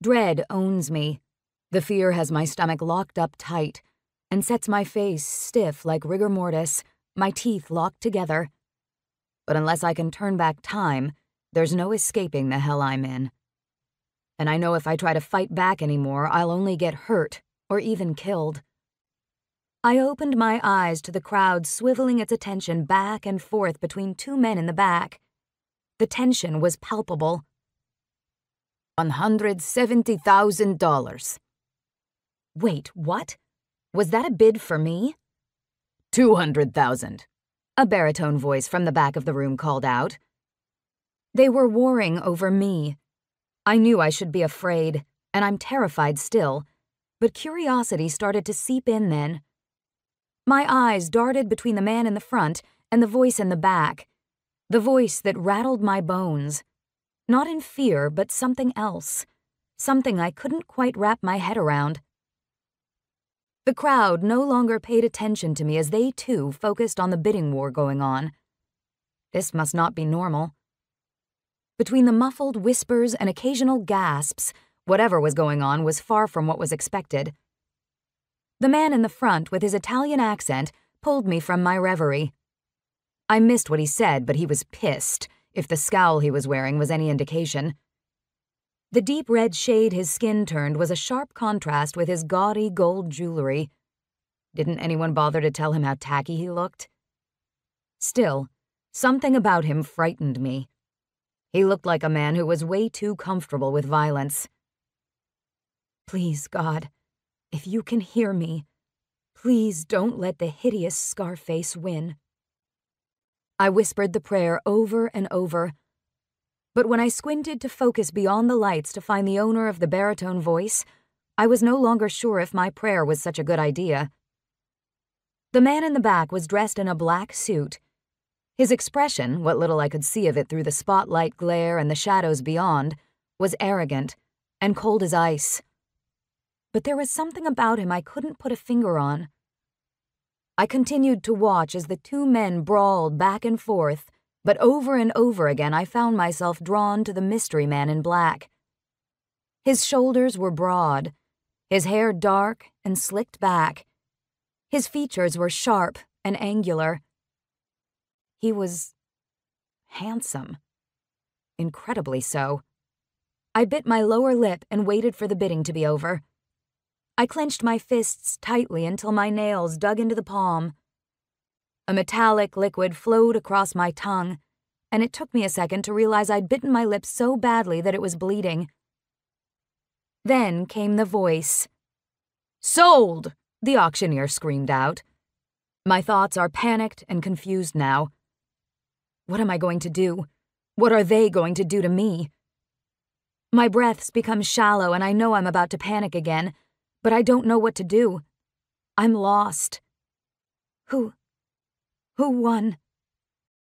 Dread owns me. The fear has my stomach locked up tight and sets my face stiff like rigor mortis, my teeth locked together. But unless I can turn back time, there's no escaping the hell I'm in. And I know if I try to fight back anymore, I'll only get hurt or even killed. I opened my eyes to the crowd swiveling its attention back and forth between two men in the back. The tension was palpable. $170,000. Wait, what? Was that a bid for me? 200,000. A baritone voice from the back of the room called out. They were warring over me. I knew I should be afraid, and I'm terrified still, but curiosity started to seep in then. My eyes darted between the man in the front and the voice in the back, the voice that rattled my bones. Not in fear, but something else, something I couldn't quite wrap my head around. The crowd no longer paid attention to me as they too focused on the bidding war going on. This must not be normal. Between the muffled whispers and occasional gasps, whatever was going on was far from what was expected. The man in the front with his Italian accent pulled me from my reverie. I missed what he said, but he was pissed, if the scowl he was wearing was any indication. The deep red shade his skin turned was a sharp contrast with his gaudy gold jewelry. Didn't anyone bother to tell him how tacky he looked? Still, something about him frightened me. He looked like a man who was way too comfortable with violence. Please, God, if you can hear me, please don't let the hideous Scarface win. I whispered the prayer over and over, but when I squinted to focus beyond the lights to find the owner of the baritone voice, I was no longer sure if my prayer was such a good idea. The man in the back was dressed in a black suit. His expression, what little I could see of it through the spotlight glare and the shadows beyond, was arrogant and cold as ice. But there was something about him I couldn't put a finger on. I continued to watch as the two men brawled back and forth, but over and over again I found myself drawn to the mystery man in black. His shoulders were broad, his hair dark and slicked back. His features were sharp and angular. He was handsome. Incredibly so. I bit my lower lip and waited for the bidding to be over. I clenched my fists tightly until my nails dug into the palm. A metallic liquid flowed across my tongue, and it took me a second to realize I'd bitten my lip so badly that it was bleeding. Then came the voice. "Sold!" the auctioneer screamed out. My thoughts are panicked and confused now. What am I going to do? What are they going to do to me? My breaths become shallow and I know I'm about to panic again, but I don't know what to do. I'm lost. Who won?